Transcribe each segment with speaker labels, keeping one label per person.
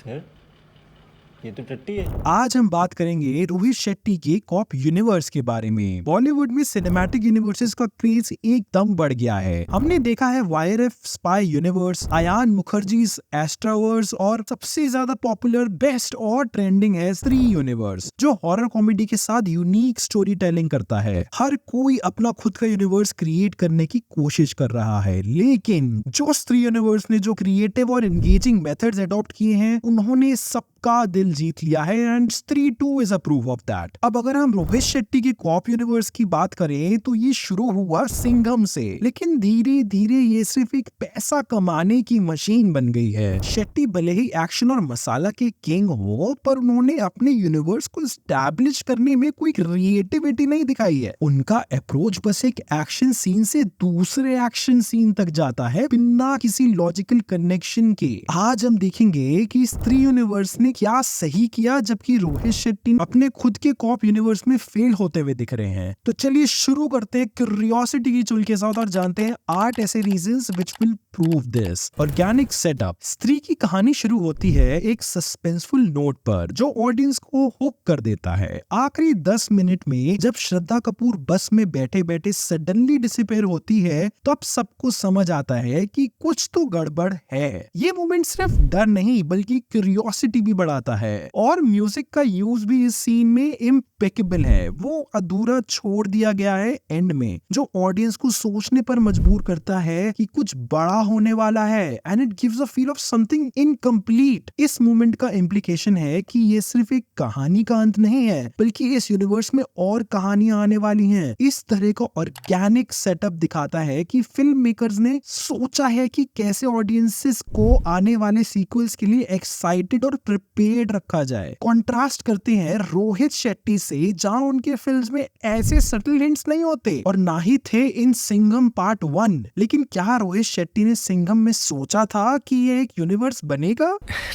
Speaker 1: Sir, ये तो टट्टी है।
Speaker 2: आज हम बात करेंगे रोहित शेट्टी के कॉप यूनिवर्स के बारे में। बॉलीवुड में सिनेमैटिक यूनिवर्सेस का क्रेज एकदम बढ़ गया है। हमने देखा है YRF spy universe, Ayan Mukherjee Astraverse और सबसे ज्यादा पॉपुलर, बेस्ट और ट्रेंडिंग है स्त्री यूनिवर्स, जो हॉरर कॉमेडी के साथ यूनिक स्टोरी टेलिंग करता है। हर कोई अपना खुद का यूनिवर्स क्रिएट करने की कोशिश कर रहा है, लेकिन जो स्त्री यूनिवर्स ने जो क्रिएटिव और एंगेजिंग मेथड्स अडॉप्ट किए हैं, उन्होंने सबका दिल जीत लिया है एंड स्त्री 2 is a proof of that. अब अगर हम रोहित शेट्टी के कॉप यूनिवर्स की बात करें तो ये शुरू हुआ सिंघम से, लेकिन धीरे धीरे ये सिर्फ एक पैसा कमाने की मशीन बन गई है। शेट्टी भले ही एक्शन और मसाला के किंग हो, पर उन्होंने अपने यूनिवर्स को एस्टैब्लिश करने में कोई क्रिएटिविटी नहीं दिखाई है। उनका अप्रोच बस एक एक्शन सीन से दूसरे एक्शन सीन तक जाता है, बिना किसी लॉजिकल कनेक्शन के। आज हम देखेंगे कि स्त्री यूनिवर्स ने क्या सही किया, जबकि रोहित शेट्टी अपने खुद के कॉप यूनिवर्स में फेल होते हुए दिख रहे हैं। तो चलिए शुरू करते हैं क्यूरियोसिटी की चुल के साथ और जानते हैं 8 ऐसे reasons which will prove this. Organic setup. स्त्री की कहानी शुरू होती है एक सस्पेंसफुल नोट पर, जो ऑडियंस को हुक कर देता है। आखिरी 10 मिनट में जब श्रद्धा कपूर बस में बैठे बैठे सडनली डिसअपीयर होती है, तब सबको समझ आता है कि कुछ तो गड़बड़ है। ये मोमेंट सिर्फ डर नहीं बल्कि क्यूरियोसिटी भी बढ़ाता है। और म्यूजिक का यूज भी इस सीन में इम्पेकेबल है। वो अधूरा छोड़ दिया गया है एंड में, जो ऑडियंस को सोचने पर मजबूर करता है कि कुछ बड़ा होने वाला है, and it gives a feel of something incomplete. इस मोमेंट का इम्प्लीकेशन है कि ये सिर्फ एक कहानी का अंत नहीं है, बल्कि इस यूनिवर्स में और कहानियां आने वाली हैं। इस तरह का ऑर्गेनिक सेटअप दिखाता है कि फिल्म मेकर्स ने सोचा है कि कैसे ऑडियंसेस को आने वाले सीक्वल्स के लिए एक्साइटेड और प्रिपेयर्ड रखा जाए। कॉन्ट्रास्ट करते हैं रोहित शेट्टी से, जहां उनके फिल्म्स में ऐसे सटल हिंट्स नहीं होते और ना ही थे इन सिंघम पार्ट 1। लेकिन क्या रोहित शेट्टी ने सिंघम में सोचा था कि ये एक यूनिवर्स बनेगा?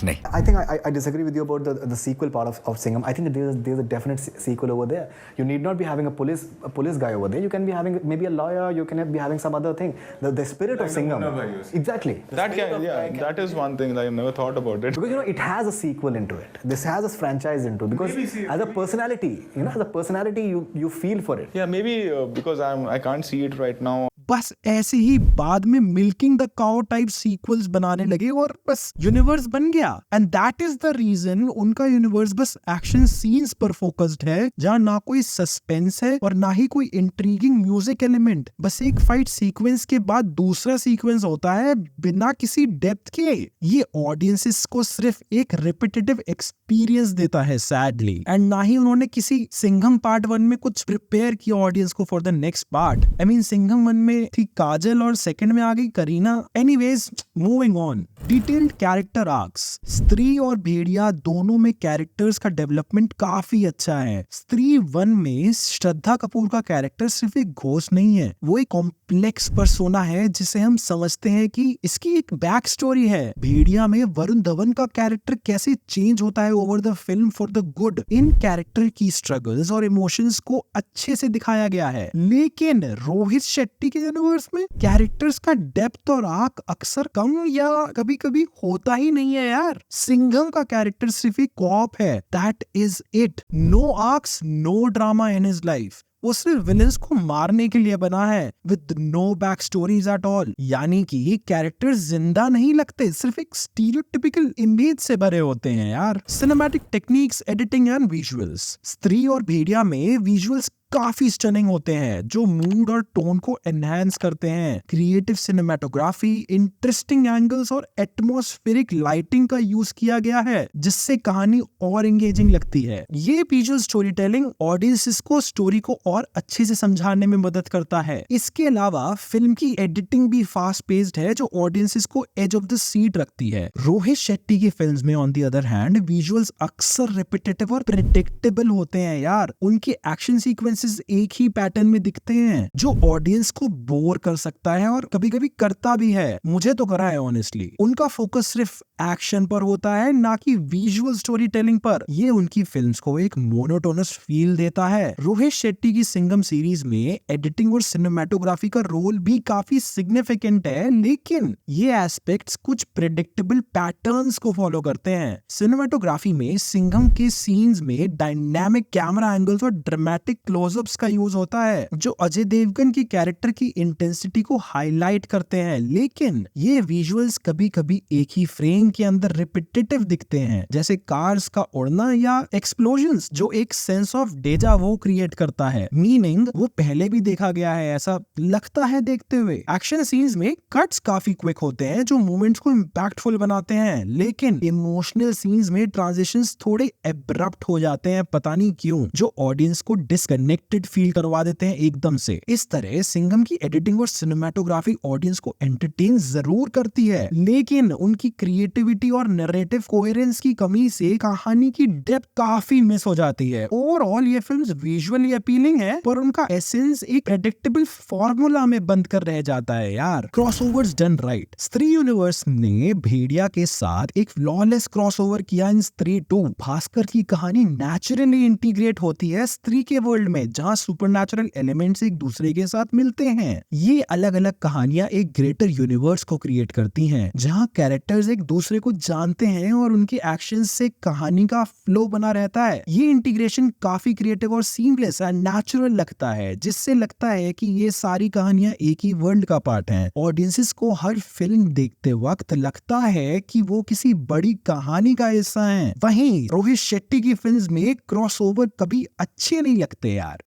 Speaker 1: नहीं।
Speaker 3: I think I disagree with you about the sequel part of Singham. I think there's a definite sequel over there. You need not be having a police guy over there. You can be having maybe a lawyer. You can be having some other thing. The spirit of Singham. Exactly.
Speaker 4: That is one thing that I never thought about it.
Speaker 3: Because it has a sequel into it. This has a franchise into it. Because as a personality, you feel for it.
Speaker 4: Yeah, maybe because I can't see it right now.
Speaker 2: बस ऐसे ही बाद में milking the cow type sequels बनाने लगे और बस universe बन गया। And that is the reason उनका यूनिवर्स बस एक्शन सीन्स पर फोकस्ड है, जहां ना कोई सस्पेंस है और ना ही कोई इंट्रीगिंग म्यूजिक एलिमेंट। बस एक फाइट सीक्वेंस के बाद दूसरा सीक्वेंस होता है बिना किसी डेप्थ के। ये ऑडियंसेस को सिर्फ एक रिपीटेटिव एक्सपीरियंस देता है सैडली, एंड ना ही उन्होंने किसी सिंघम पार्ट 1 में कुछ प्रिपेयर किया ऑडियंस को for the next part. I mean Singham 1 में थी काजल और सेकंड में आ गई Kareena. Anyways, moving on. Detailed character arcs. स्त्री और भेड़िया दोनों में कैरेक्टर्स का डेवलपमेंट काफी अच्छा है। स्त्री 1 में श्रद्धा कपूर का कैरेक्टर सिर्फ एक घोस्ट नहीं है, वो एक कॉम्प्लेक्स पर्सोना है जिसे हम समझते हैं कि इसकी एक बैक स्टोरी है। भेड़िया में वरुण धवन का कैरेक्टर कैसे चेंज होता है over the film for the good. In character की स्ट्रगल्स और इमोशंस को अच्छे से दिखाया गया है। लेकिन रोहित शेट्टी के यूनिवर्स में कैरेक्टर्स का डेप्थ और आर्क अक्सर कम या कभी कभी होता ही नहीं है यार। सिंघम का कैरेक्टर सिर्फ एक कॉप है, that is it. No arcs, no drama in his life. वो सिर्फ विलेंस को मारने के लिए बना है, with no back stories at all. यानी कि कैरेक्टर्स जिंदा नहीं लगते, सिर्फ एक स्टीरियोटिपिकल इमेज से भरे होते हैं यार। Cinematic techniques, editing and visuals. स्त्री और भेड़िया में विजुअल्स काफी स्टनिंग होते हैं, जो मूड और टोन को एनहांस करते हैं। क्रिएटिव सिनेमेटोग्राफी, इंटरेस्टिंग एंगल्स और एटमॉस्फेरिक लाइटिंग का यूज किया गया है, जिससे कहानी और एंगेजिंग लगती है। ये विजुअल स्टोरी टेलिंग ऑडियंसेस को स्टोरी को और अच्छे से समझाने में मदद करता है। इसके अलावा फिल्म की एडिटिंग भी फास्ट पेस्ड है, जो ऑडियंसेस को एज ऑफ द सीट रखती है। रोहित शेट्टी की फिल्म्स में on the other hand visuals अक्सर रिपीटेटिव और प्रेडिक्टेबल होते हैं यार। उनके एक्शन सीक्वेंस ऑडियंसेस एक ही पैटर्न में दिखते हैं जो ऑडियंस को बोर कर सकता है और कभी कभी करता भी है। मुझे तो करा है ऑनेस्टली। उनका फोकस सिर्फ एक्शन पर होता है, ना कि विजुअल स्टोरी टेलिंग पर। ये उनकी फिल्म्स को एक मोनोटोनस फील देता है। रोहित शेट्टी की सिंघम सीरीज में एडिटिंग और सिनेमेटोग्राफी का रोल भी काफी सिग्निफिकेंट है, लेकिन ये एस्पेक्ट्स कुछ प्रेडिक्टेबल पैटर्न्स को फॉलो करते हैं। सिनेमेटोग्राफी में सिंघम के सीन्स में डायनामिक कैमरा एंगल्स और ड्रामेटिक क्लोजअप्स का यूज होता है, जो अजय देवगन की कैरेक्टर की इंटेंसिटी को हाईलाइट करते हैं। लेकिन ये विजुअल्स कभी कभी एक ही फ्रेम के अंदर रिपीटेटिव दिखते हैं, जैसे कार्स का उड़ना या एक्सप्लोजन्स, जो एक सेंस ऑफ डेजा वो क्रिएट करता है। मीनिंग वो पहले भी देखा गया है ऐसा लगता है देखते हुए। एक्शन सीन्स में कट्स काफी क्विक होते हैं जो मूवमेंट्स को इम्पैक्टफुल बनाते हैं, लेकिन इमोशनल सीन्स में ट्रांजिशंस थोड़े एब्रप्ट हो जाते हैं, पता नहीं क्यों, जो ऑडियंस को डिस्कनेक्टेड फील करवा देते हैं एकदम से। इस तरह सिंघम की एडिटिंग और सिनेमेटोग्राफी ऑडियंस को एंटरटेन जरूर करती है, लेकिन उनकी क्रिएटिविटी और नैरेटिव कोहेरेंस की कमी से कहानी की डेप्थ काफी मिस हो जाती है। ओवरऑल ये फिल्म्स विजुअली अपीलिंग है, पर उनका एसेंस एक प्रेडिक्टेबल फॉर्मूला में बंद कर रह जाता है यार। Crossovers done right. स्त्री यूनिवर्स ने भेड़िया के साथ एक फ्लॉलेस क्रॉसओवर किया इन स्त्री 2। भास्कर की कहानी नेचुरली इंटीग्रेट होती है स्त्री के वर्ल्ड में, जहां सुपरनैचुरल एलिमेंट्स एक दूसरे के साथ मिलते हैं। ये अलग अलग कहानियां एक ग्रेटर यूनिवर्स को क्रिएट करती हैं, जहां कैरेक्टर्स एक दूसरे को जानते हैं और उनके एक्शंस से कहानी का फ्लो बना रहता है। ये इंटीग्रेशन काफी क्रिएटिव और सीमलेस एंड नेचुरल लगता है, जिससे लगता है कि ये सारी कहानियां एक ही वर्ल्ड का पार्ट हैं। ऑडियंसेस को हर फिल्म देखते वक्त लगता है कि वो किसी बड़ी कहानी का हिस्सा हैं। वहीं रोहित शेट्टी की फिल्म्स में क्रॉसओवर कभी अच्छे नहीं लगते यार।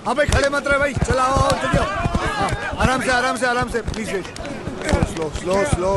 Speaker 5: अबे खड़े मत रहे भाई, चलाओ जल्दी आओ। आराम से please wait. Slow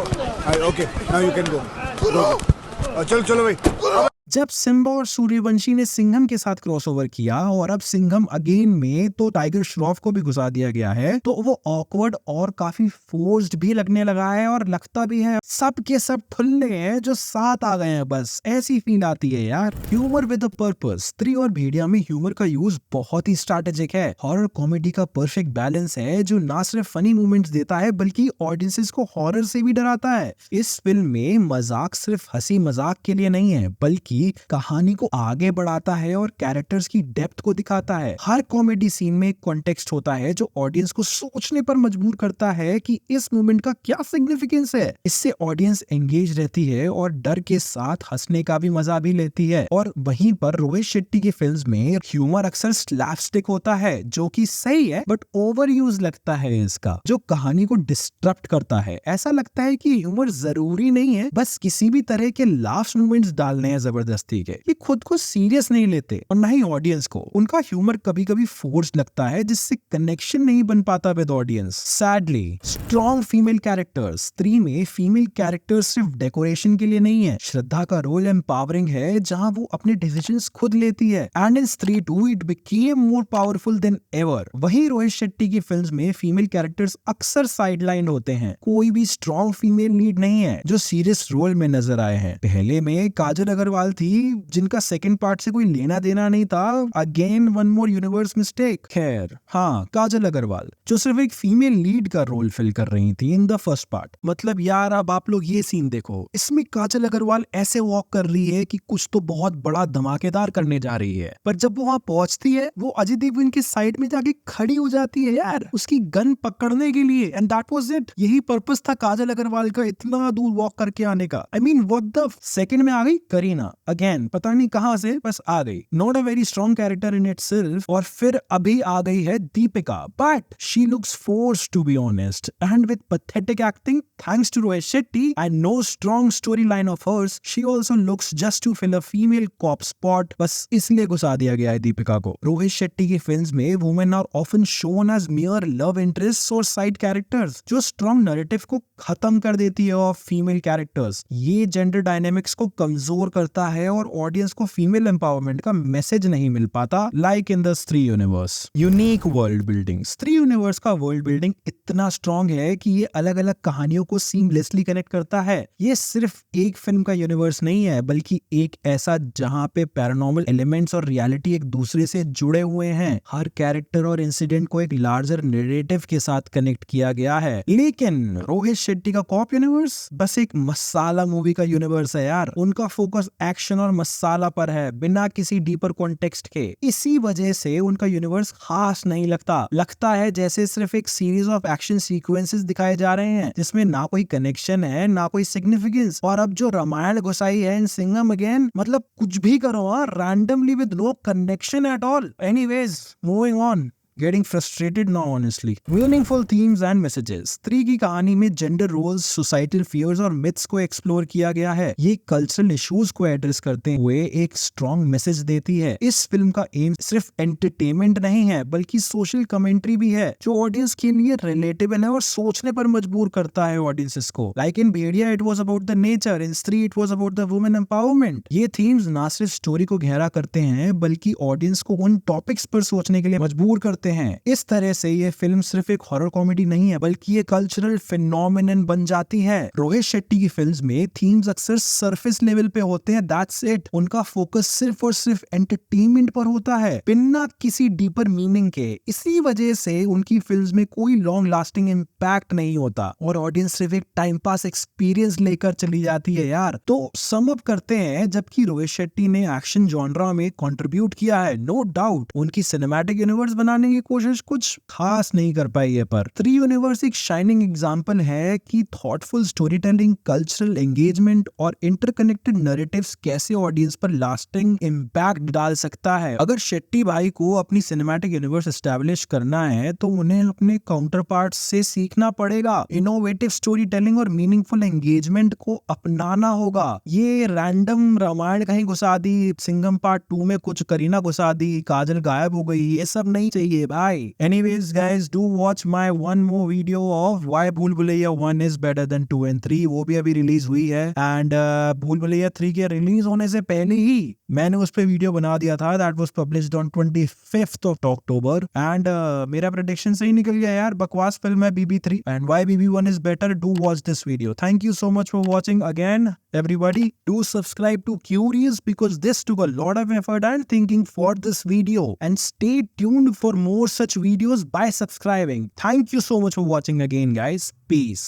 Speaker 5: okay now you can go. चलो भाई।
Speaker 2: जब सिम्बा और सूर्यवंशी ने सिंघम के साथ क्रॉसओवर किया और अब सिंघम अगेन में तो टाइगर श्रॉफ को भी घुसा दिया गया है, तो वो ऑकवर्ड और काफी फोर्स्ड भी लगने लगा है और लगता भी है सब के सब ठुल्ले हैं जो साथ आ गए हैं, बस ऐसी फील आती है यार। Humour with a purpose. स्त्री और भेड़िया में ह्यूमर का यूज बहुत ही स्ट्रैटेजिक है। हॉरर कॉमेडी का परफेक्ट बैलेंस है जो ना सिर्फ फनी मोमेंट्स देता है बल्कि ऑडियंसेस को हॉरर से भी डराता है। इस फिल्म में मजाक सिर्फ हंसी मजाक के लिए नहीं है, बल्कि कहानी को आगे बढ़ाता है और कैरेक्टर्स की डेप्थ को दिखाता है। हर कॉमेडी सीन में एक कॉन्टेक्स्ट होता है जो ऑडियंस को सोचने पर मजबूर करता है कि इस मोमेंट का क्या सिग्निफिकेंस है। इससे ऑडियंस एंगेज रहती है और डर के साथ हंसने का भी मजा भी लेती है। और वहीं पर रोहित शेट्टी की फिल्म्स में ह्यूमर अक्सर स्लैपस्टिक होता है, जो कि सही है, बट ओवर यूज लगता है इसका, जो कहानी को डिस्टर्ब करता है। ऐसा लगता है कि ह्यूमर जरूरी नहीं है, बस किसी भी तरह के लास्ट मोमेंट्स डालने हैं जबरदस्ती के। ये खुद को सीरियस नहीं लेते और ना ही ऑडियंस को। उनका ह्यूमर कभी कभी फोर्स्ड लगता है, जिससे कनेक्शन नहीं बन पाता with audience. Sadly strong female characters. स्त्री में फीमेल कैरेक्टर्स सिर्फ डेकोरेशन के लिए नहीं है। श्रद्धा का रोल एम्पावरिंग है, जहां वो अपने डिसीजंस खुद लेती है, एंड इन स्त्री 2 it became more powerful than ever. वहीं रोहित शेट्टी की फिल्म्स में फीमेल कैरेक्टर्स अक्सर साइडलाइन होते हैं। कोई भी स्ट्रॉन्ग फीमेल लीड नहीं है जो सीरियस रोल में नजर आए हैं। पहले में काजल अग्रवाल थी, जिनका सेकंड पार्ट से कोई लेना देना नहीं था। Again one more universe mistake. खैर हाँ, काजल अग्रवाल जो सिर्फ एक फीमेल लीड का रोल फिल कर रही थी इन द फर्स्ट पार्ट। मतलब यार अब आप लोग ये सीन देखो, इसमें काजल अग्रवाल ऐसे वॉक कर रही है कि कुछ तो बहुत बड़ा धमाकेदार करने जा रही है, पर जब वो वहां पहुंचती है वो अजय देवगन के साइड में जाके खड़ी हो जाती है यार, उसकी गन पकड़ने के लिए। And that was it. यही पर्पस था काजल अग्रवाल का इतना दूर वॉक करके आने का। I mean what the. Second में आ गई करीना, अगेन पता नहीं कहां से बस आ गई। Not a very strong character in itself. और फिर अभी आ गई है Deepika, but she looks forced to be honest, and with pathetic acting thanks to Rohit Shetty and no strong storyline of hers, she also looks just to fill a female cop spot. बस इसलिए घुसा दिया गया है दीपिका को। रोहित शेट्टी की फिल्म्स में women are often shown as mere love interest और साइड कैरेक्टर्स, जो स्ट्रॉन्ग नैरेटिव को खत्म कर देती है ऑफ फीमेल कैरेक्टर्स। ये जेंडर डायनेमिक्स को कमजोर करता है और ऑडियंस को फीमेल एम्पावरमेंट का मैसेज नहीं मिल पाता लाइक इन द स्त्री यूनिवर्स। Unique world building. स्त्री यूनिवर्स का वर्ल्ड बिल्डिंग इतना स्ट्रॉन्ग है कि ये अलग अलग कहानियों को सीमलेसली कनेक्ट करता है। ये सिर्फ एक फिल्म का यूनिवर्स नहीं है बल्कि एक ऐसा जहां पे पैरानॉर्मल एलिमेंट्स और रियलिटी एक दूसरे से जुड़े हुए हैं। हर कैरेक्टर और इंसिडेंट को एक लार्जर नैरेटिव के साथ कनेक्ट किया गया है। लेकिन रोहित शेट्टी का कॉप यूनिवर्स बस एक मसाला मूवी का यूनिवर्स है यार। उनका फोकस एक्शन और मसाला पर है बिना किसी डीपर कॉन्टेक्स्ट के। इसी वजह से उनका यूनिवर्स खास नहीं लगता है जैसे सिर्फ एक सीरीज ऑफ एक्शन सीक्वेंसेस दिखाए जा रहे हैं जिसमें ना कोई कनेक्शन है ना कोई सिग्निफिकेंस। और अब जो रामायण घुसाई है इन सिंघम अगेन, मतलब कुछ भी करो randomly with no connection at all. Anyways moving on. Getting frustrated now honestly. Meaningful themes and messages. स्त्री की कहानी में जेंडर रोल्स, सोसाइटल फियर्स और मिथ्स को एक्सप्लोर किया गया है। ये कल्चरल इश्यूज को एड्रेस करते हुए एक स्ट्रॉन्ग मैसेज देती है। इस फिल्म का एम सिर्फ एंटरटेनमेंट नहीं है बल्कि सोशल कमेंट्री भी है जो ऑडियंस के लिए रिलेटेबल है और सोचने पर मजबूर करता है ऑडियंसेस को। Like in Bhediya it was about the nature, in Stree it was about the women empowerment. ये थीम्स ना सिर्फ स्टोरी को गहरा करते हैं बल्कि ऑडियंस को उन टॉपिक्स पर सोचने के लिए मजबूर करते हैं। इस तरह से ये फिल्म सिर्फ एक हॉरर कॉमेडी नहीं है बल्कि ये कल्चरल फिनोमिनन बन जाती है। रोहित शेट्टी की फिल्म्स में थीम्स अक्सर सरफेस लेवल पे होते हैं, दैट्स इट। उनका फोकस सिर्फ और सिर्फ एंटरटेनमेंट पर होता है बिना किसी डीपर मीनिंग के। इसी वजह से उनकी फिल्म्स में कोई लॉन्ग लास्टिंग इम्पैक्ट नहीं होता और ऑडियंस सिर्फ एक टाइम पास एक्सपीरियंस लेकर चली जाती है यार। तो सम अप करते हैं, जबकि रोहित शेट्टी ने एक्शन जॉनरा में कंट्रीब्यूट किया है नो डाउट, उनकी सिनेमैटिक यूनिवर्स बनाने की कोशिश कुछ खास नहीं कर पाई है। पर स्त्री यूनिवर्स एक शाइनिंग एग्जांपल है कि thoughtful story telling, cultural engagement और इंटरकनेक्टेड नैरेटिव्स कैसे ऑडियंस पर लास्टिंग इम्पैक्ट डाल सकता है। अगर शेट्टी भाई को अपनी सिनेमैटिक यूनिवर्स एस्टैब्लिश करना है तो उन्हें अपने काउंटर पार्ट से सीखना पड़ेगा। इनोवेटिव स्टोरी टेलिंग और मीनिंगफुल एंगेजमेंट को अपनाना होगा। ये रैंडम रामायण कहीं घुसा दी, सिंघम पार्ट 2 में कुछ करीना घुसा दी, काजल गायब हो गई, ये सब नहीं चाहिए भाई। Anyways guys, do watch my one more video of why Bhool Bhulaiya 1 is better than 2 and 3। वो भी अभी रिलीज हुई है एंड Bhool Bhulaiya 3 के रिलीज होने से पहले ही मैंने उस पे वीडियो बना दिया था। That was published on 25th of October and मेरा प्रेडिक्शन सही निकल गया यार। बकवास फिल्म है BB3 and why BB1 is better, do watch this video। Thank you so much for watching again everybody। Do subscribe to Curious because this took a lot of effort and thinking for this video, and stay tuned for more such videos by subscribing। Thank you so much for watching again guys, peace।